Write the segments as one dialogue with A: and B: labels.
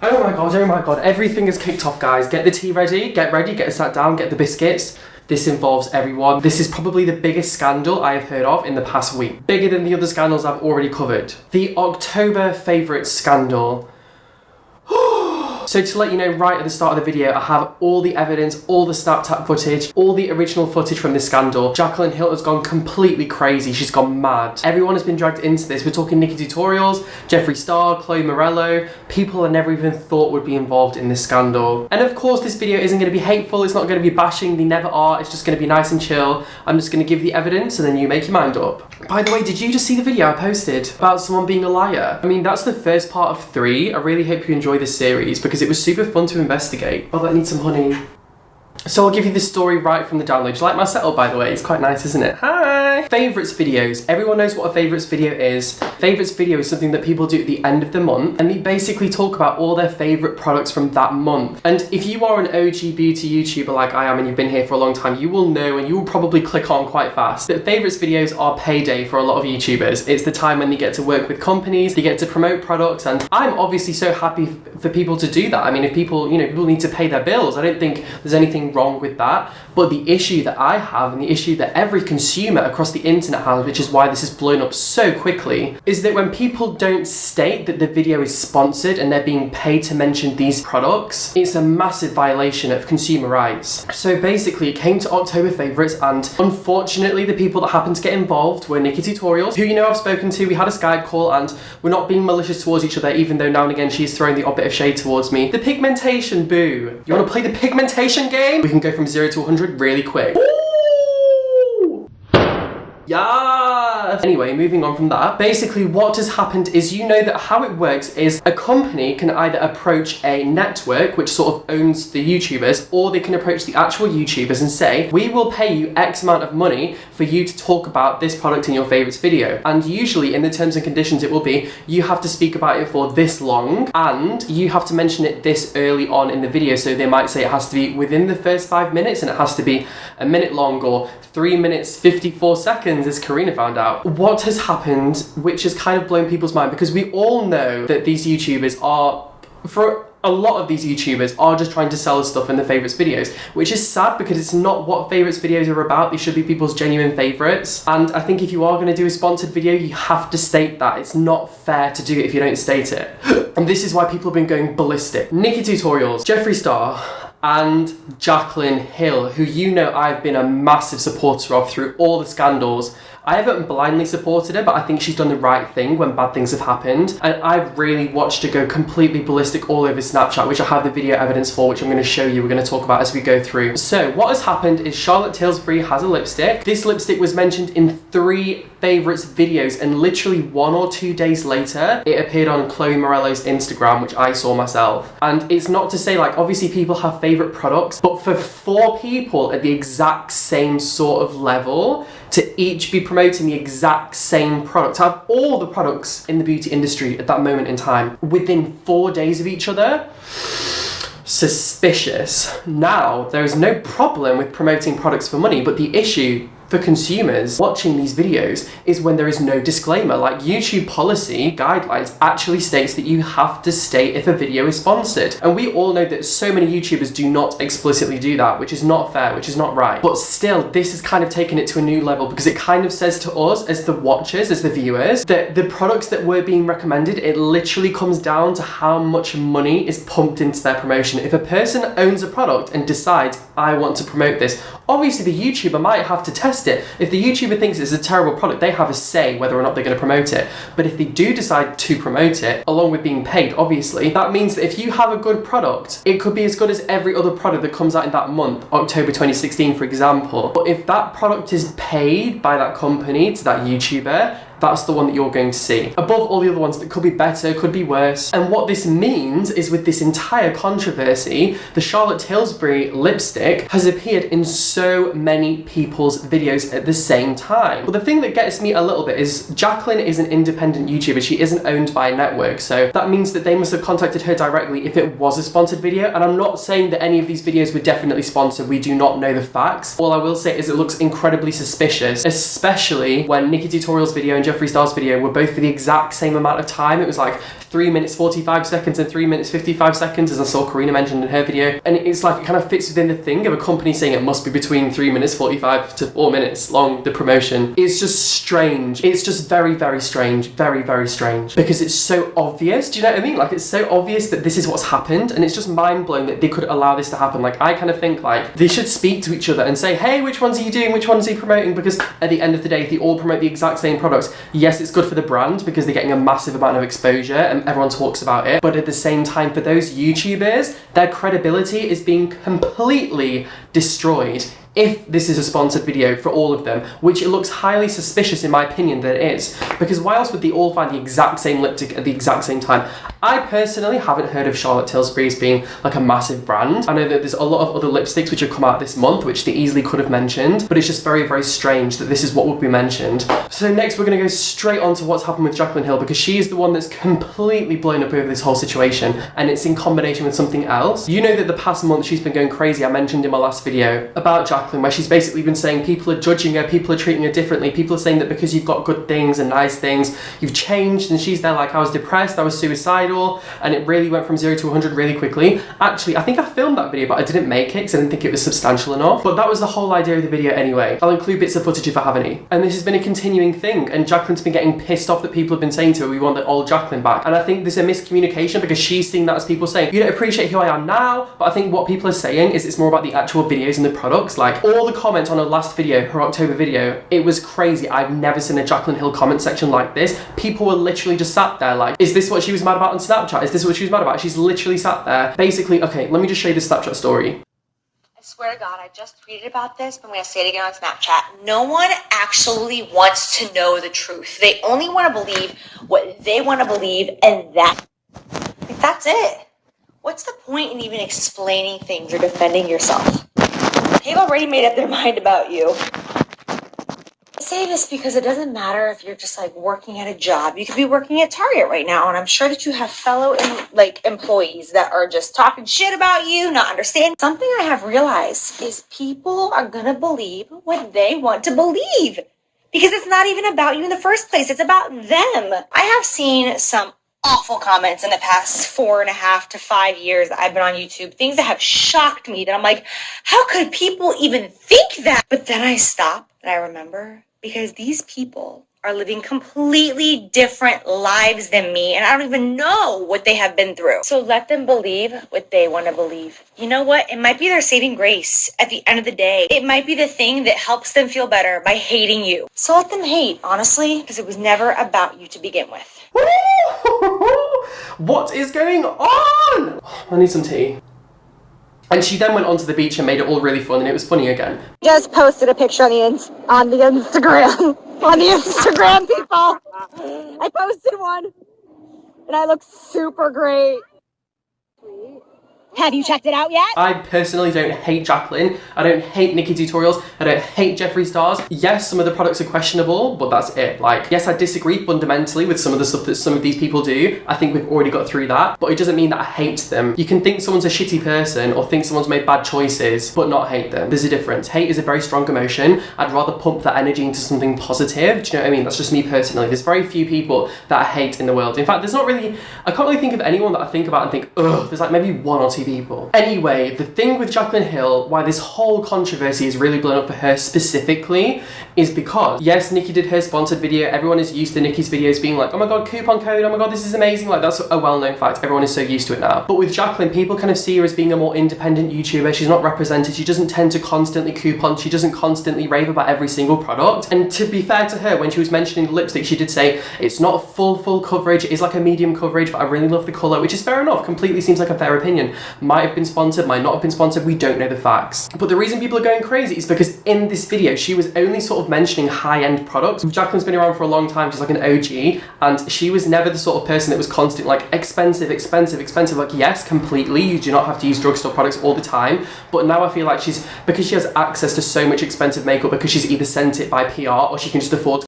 A: Oh my god, everything is kicked off, guys. Get the tea ready, get it sat down, get the biscuits. This involves everyone. This is probably the biggest scandal I have heard of in the past week. Bigger than the other scandals I've already covered. The October favourites scandal. So to let you know right at the start of the video, I have all the evidence, all the Snapchat footage, all the original footage from this scandal. Jaclyn Hill has gone completely crazy. She's gone mad. Everyone has been dragged into this. We're talking Nikkietutorials, Jeffree Star, Chloe Morello. People I never even thought would be involved in this scandal. And of course, this video isn't going to be hateful. It's not going to be bashing. They never are. It's just going to be nice and chill. I'm just going to give the evidence and then you make your mind up. By the way, did you just see the video I posted about someone being a liar? I mean, that's the first part of 3. I really hope you enjoy this series because it was super fun to investigate. Oh, I need some honey. So I'll give you the story right from the download. Do you like my setup, by the way? It's quite nice, isn't it? Hi! Favourites videos. Everyone knows what a favourites video is. Favourites video is something that people do at the end of the month, and they basically talk about all their favourite products from that month. And if you are an OG beauty YouTuber like I am and you've been here for a long time, you will know and you will probably click on quite fast that favourites videos are payday for a lot of YouTubers. It's the time when they get to work with companies, they get to promote products, and I'm obviously so happy for people to do that. I mean, if people, people need to pay their bills, I don't think there's anything wrong with that. But the issue that I have and the issue that every consumer across the internet has, which is why this has blown up so quickly, is that when people don't state that the video is sponsored and they're being paid to mention these products, it's a massive violation of consumer rights. So basically it came to October favourites, and unfortunately the people that happened to get involved were Nikkietutorials, who I've spoken to. We had a Skype call and we're not being malicious towards each other, even though now and again she's throwing the odd bit of shade towards me. The pigmentation, boo. You want to play the pigmentation game? We can go from 0 to 100 really quick. Ooh! Yeah. Anyway, moving on from that. Basically, what has happened is that how it works is a company can either approach a network, which sort of owns the YouTubers, or they can approach the actual YouTubers and say, we will pay you X amount of money for you to talk about this product in your favourites video. And usually in the terms and conditions it will be, you have to speak about it for this long and you have to mention it this early on in the video. So they might say it has to be within the first 5 minutes and it has to be a minute long or 3 minutes 54 seconds, as Karina found out. What has happened, which has kind of blown people's mind, because we all know that these YouTubers are, for a lot of these YouTubers, are just trying to sell us stuff in the favourites videos, which is sad because it's not what favourites videos are about. They should be people's genuine favourites. And I think if you are going to do a sponsored video, you have to state that. It's not fair to do it if you don't state it. And this is why people have been going ballistic. Nikkietutorials, Jeffree Star, and Jaclyn Hill, who I've been a massive supporter of through all the scandals. I haven't blindly supported her, but I think she's done the right thing when bad things have happened. And I've really watched her go completely ballistic all over Snapchat, which I have the video evidence for, which I'm going to show you, we're going to talk about as we go through. So what has happened is Charlotte Tilbury has a lipstick. This lipstick was mentioned in 3 favourites videos, and literally 1 or 2 days later, it appeared on Chloe Morello's Instagram, which I saw myself. And it's not to say, like, obviously people have favourite products, but for 4 people at the exact same sort of level to each be promoting the exact same product, to have all the products in the beauty industry at that moment in time within 4 days of each other, suspicious. Now, there is no problem with promoting products for money, but the issue for consumers watching these videos is when there is no disclaimer. Like, YouTube policy guidelines actually states that you have to state if a video is sponsored. And we all know that so many YouTubers do not explicitly do that, which is not fair, which is not right. But still, this has kind of taken it to a new level because it kind of says to us as the watchers, as the viewers, that the products that were being recommended, it literally comes down to how much money is pumped into their promotion. If a person owns a product and decides, I want to promote this, obviously the YouTuber might have to test it. If the YouTuber thinks it's a terrible product, they have a say whether or not they're going to promote it. But if they do decide to promote it, along with being paid, obviously, that means that if you have a good product, it could be as good as every other product that comes out in that month, October 2016, for example. But if that product is paid by that company to that YouTuber, that's the one that you're going to see. Above all the other ones that could be better, could be worse. And what this means is with this entire controversy, the Charlotte Tilbury lipstick has appeared in so many people's videos at the same time. But the thing that gets me a little bit is Jaclyn is an independent YouTuber. She isn't owned by a network. So that means that they must have contacted her directly if it was a sponsored video. And I'm not saying that any of these videos were definitely sponsored. We do not know the facts. All I will say is it looks incredibly suspicious, especially when Nikkietutorials video and Jeffree Star's video were both for the exact same amount of time. It was like 3 minutes 45 seconds and 3 minutes 55 seconds, as I saw Karina mentioned in her video. And it's like, it kind of fits within the thing of a company saying it must be between 3 minutes 45 to 4 minutes long, the promotion. It's just strange. It's just very, very strange. Very, very strange. Because it's so obvious. Do you know what I mean? Like, it's so obvious that this is what's happened, and it's just mind-blowing that they could allow this to happen. Like, I kind of think like they should speak to each other and say, hey, which ones are you doing? Which ones are you promoting? Because at the end of the day, if they all promote the exact same products, yes, it's good for the brand because they're getting a massive amount of exposure and everyone talks about it. But at the same time, for those YouTubers, their credibility is being completely destroyed if this is a sponsored video for all of them, which it looks highly suspicious in my opinion that it is. Because why else would they all find the exact same lipstick at the exact same time? I personally haven't heard of Charlotte Tilbury's being like a massive brand. I know that there's a lot of other lipsticks which have come out this month, which they easily could have mentioned, but it's just very, very strange that this is what would be mentioned. So next we're gonna go straight on to what's happened with Jaclyn Hill, because she is the one that's completely blown up over this whole situation, and it's in combination with something else. You know that the past month she's been going crazy. I mentioned in my last video about Jaclyn, where she's basically been saying people are judging her, people are treating her differently, people are saying that because you've got good things and nice things, you've changed, and she's there like, I was depressed, I was suicidal, and it really went from 0 to 100 really quickly. Actually, I think I filmed that video, but I didn't make it because I didn't think it was substantial enough. But that was the whole idea of the video anyway. I'll include bits of footage if I have any. And this has been a continuing thing, and Jaclyn's been getting pissed off that people have been saying to her, we want the old Jaclyn back. And I think there's a miscommunication because she's seeing that as people saying, you don't appreciate who I am now, but I think what people are saying is it's more about the actual videos and the products. Like, all the comments on her last video, her October video, it was crazy. I've never seen a Jaclyn Hill comment section like this. People were literally just sat there like, is this what she was mad about on Snapchat? Is this what she was mad about? She's literally sat there. Basically, okay, let me just show you the Snapchat story.
B: I swear to God, I just tweeted about this, but I'm going to say it again on Snapchat. No one actually wants to know the truth. They only want to believe what they want to believe, and that's it. What's the point in even explaining things or defending yourself? They've already made up their mind about you. I say this because it doesn't matter if you're just like working at a job. You could be working at Target right now, and I'm sure that you have fellow employees that are just talking shit about you, not understanding. Something I have realized is people are gonna believe what they want to believe because it's not even about you in the first place. It's about them. I have seen some awful comments in the past 4.5 to 5 years that I've been on YouTube. Things that have shocked me that I'm like, how could people even think that? But then I stop and I remember, because these people are living completely different lives than me, and I don't even know what they have been through. So let them believe what they want to believe. You know what? It might be their saving grace at the end of the day. It might be the thing that helps them feel better by hating you. So let them hate, honestly, because it was never about you to begin with.
A: What is going on? I need some tea. And she then went onto the beach and made it all really fun, and it was funny again.
B: Just posted a picture on the Instagram. On the Instagram, people. I posted one, and I look super great. Have you checked it out yet?
A: I personally don't hate Jaclyn. I don't hate Nikkietutorials. I don't hate Jeffree Stars. Yes, some of the products are questionable, but that's it. Like, yes, I disagree fundamentally with some of the stuff that some of these people do. I think we've already got through that, but it doesn't mean that I hate them. You can think someone's a shitty person or think someone's made bad choices, but not hate them. There's a difference. Hate is a very strong emotion. I'd rather pump that energy into something positive. Do you know what I mean? That's just me personally. There's very few people that I hate in the world. In fact, there's not really, I can't really think of anyone that I think about and think, ugh, there's like maybe 1 or 2 people. Anyway, the thing with Jaclyn Hill, why this whole controversy is really blown up for her specifically, is because, yes, Nikkie did her sponsored video. Everyone is used to Nikkie's videos being like, oh my god, coupon code, oh my god, this is amazing. Like, that's a well-known fact. Everyone is so used to it now. But with Jaclyn, people kind of see her as being a more independent YouTuber. She's not represented. She doesn't tend to constantly coupon. She doesn't constantly rave about every single product. And to be fair to her, when she was mentioning the lipstick, she did say, it's not full coverage. It is like a medium coverage, but I really love the colour, which is fair enough. Completely seems like a fair opinion. Might have been sponsored, might not have been sponsored. We don't know the facts. But the reason people are going crazy is because in this video, she was only sort of mentioning high-end products. Jaclyn's been around for a long time. She's like an OG, and she was never the sort of person that was constant like expensive. Like, yes, completely. You do not have to use drugstore products all the time. But now I feel like because she has access to so much expensive makeup, because she's either sent it by PR or she can just afford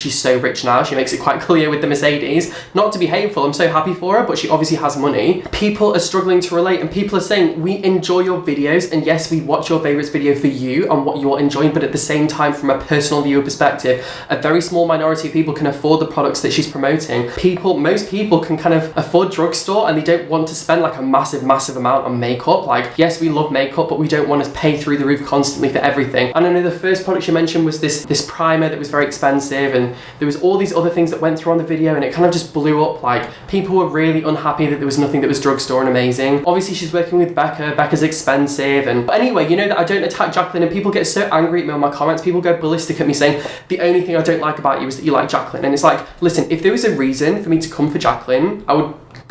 A: She's so rich now, she makes it quite clear with the Mercedes. Not to be hateful, I'm so happy for her, but she obviously has money. People are struggling to relate and people are saying, we enjoy your videos and yes, we watch your favourites video for you and what you're enjoying, but at the same time, from a personal viewer perspective, a very small minority of people can afford the products that she's promoting. Most people can kind of afford drugstore and they don't want to spend like a massive amount on makeup. Like, yes, we love makeup, but we don't want to pay through the roof constantly for everything. And I know the first product she mentioned was this primer that was very expensive, and there was all these other things that went through on the video and it kind of just blew up. Like, people were really unhappy that there was nothing that was drugstore and amazing. Obviously she's working with Becca. Becca's expensive. But anyway, you know that I don't attack Jaclyn and people get so angry at me on my comments. People go ballistic at me saying, the only thing I don't like about you is that you like Jaclyn. And it's like, listen, if there was a reason for me to come for Jaclyn,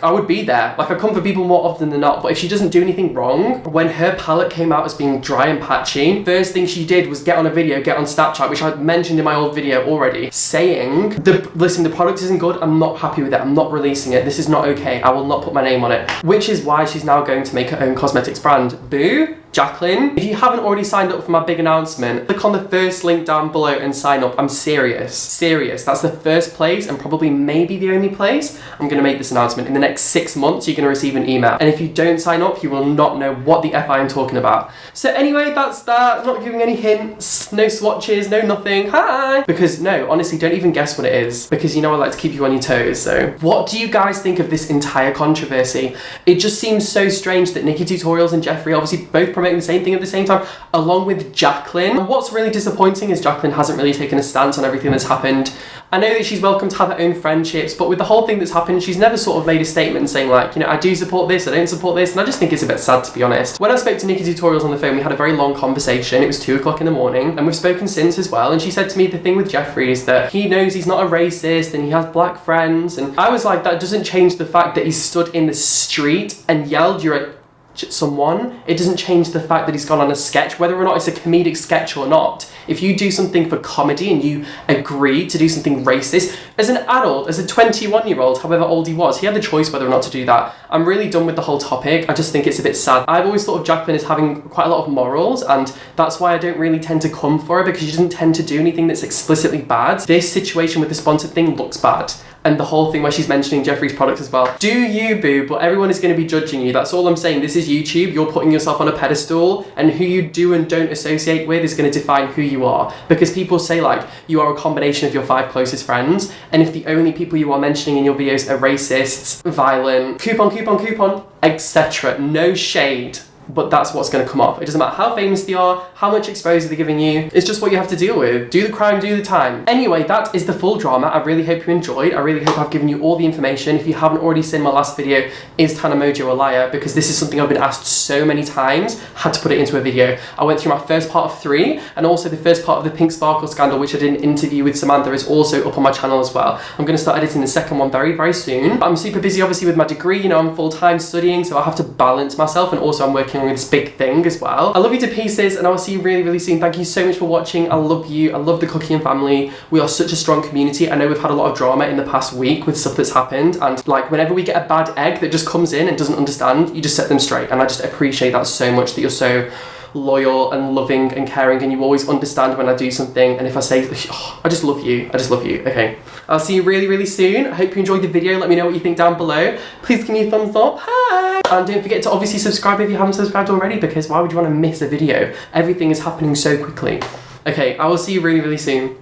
A: I would be there. Like, I come for people more often than not, but if she doesn't do anything wrong, when her palette came out as being dry and patchy, first thing she did was get on a video, get on Snapchat, which I mentioned in my old video already, saying, listen, the product isn't good, I'm not happy with it, I'm not releasing it, this is not okay, I will not put my name on it. Which is why she's now going to make her own cosmetics brand. Boo! Jaclyn, if you haven't already signed up for my big announcement, click on the first link down below and sign up. I'm serious. That's the first place and probably maybe the only place I'm going to make this announcement. In the next 6 months, you're going to receive an email. And if you don't sign up, you will not know what the F I am talking about. So anyway, that's that. I'm not giving any hints, no swatches, no nothing. Hi! Because no, honestly, don't even guess what it is. Because you know I like to keep you on your toes. So what do you guys think of this entire controversy? It just seems so strange that Nikkietutorials and Jeffree obviously both promoting the same thing at the same time, along with Jaclyn. And what's really disappointing is Jaclyn hasn't really taken a stance on everything that's happened. I know that she's welcome to have her own friendships, but with the whole thing that's happened, she's never sort of made a statement saying like, you know, I do support this, I don't support this, and I just think it's a bit sad, to be honest. When I spoke to Nikkietutorials on the phone, we had a very long conversation. It was 2 o'clock in the morning, and we've spoken since as well, and she said to me the thing with Jeffree is that he knows he's not a racist and he has black friends, and I was like, that doesn't change the fact that he stood in the street and yelled, "You're a someone." It doesn't change the fact that he's gone on a sketch, whether or not it's a comedic sketch or not. If you do something for comedy and you agree to do something racist, as an adult, as a 21-year-old, however old he was, he had the choice whether or not to do that. I'm really done with the whole topic. I just think it's a bit sad. I've always thought of Jaclyn as having quite a lot of morals, and that's why I don't really tend to come for her, because she doesn't tend to do anything that's explicitly bad. This situation with the sponsored thing looks bad. And the whole thing where she's mentioning Jeffree's products as well. Do you, boo, but everyone is going to be judging you. That's all I'm saying. This is YouTube. You're putting yourself on a pedestal, and who you do and don't associate with is going to define who you are. Because people say like, you are a combination of your 5 closest friends, and if the only people you are mentioning in your videos are racists, violent, coupon, etc. No shade. But that's what's going to come up. It doesn't matter how famous they are, how much exposure they're giving you. It's just what you have to deal with. Do the crime, do the time. Anyway, that is the full drama. I really hope you enjoyed. I really hope I've given you all the information. If you haven't already seen my last video, is Tana Mojo a liar? Because this is something I've been asked so many times, had to put it into a video. I went through my first part of 3, and also the first part of the Pink Sparkle scandal, which I did an interview with Samantha, is also up on my channel as well. I'm going to start editing the second one very, very soon. I'm super busy, obviously, with my degree. You know, I'm full-time studying, so I have to balance myself, and also I'm working on this big thing as well. I love you to pieces, and I will see you really, really soon. Thank you so much for watching. I love you. I love the Kuckian family. We are such a strong community. I know we've had a lot of drama in the past week with stuff that's happened, and like whenever we get a bad egg that just comes in and doesn't understand, you just set them straight, and I just appreciate that so much, that you're so loyal and loving and caring, and you always understand when I do something, and if I say, oh, I just love you. Okay, I'll see you really, really soon. I hope you enjoyed the video. Let me know what you think down below. Please give me a thumbs up. Hi! And don't forget to obviously subscribe if you haven't subscribed already, because why would you want to miss a video? Everything is happening so quickly. Okay, I will see you really, really soon.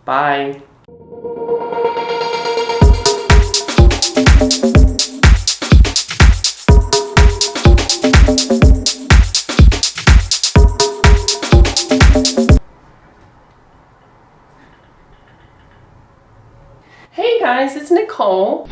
A: Bye. Hey guys, it's Nicole.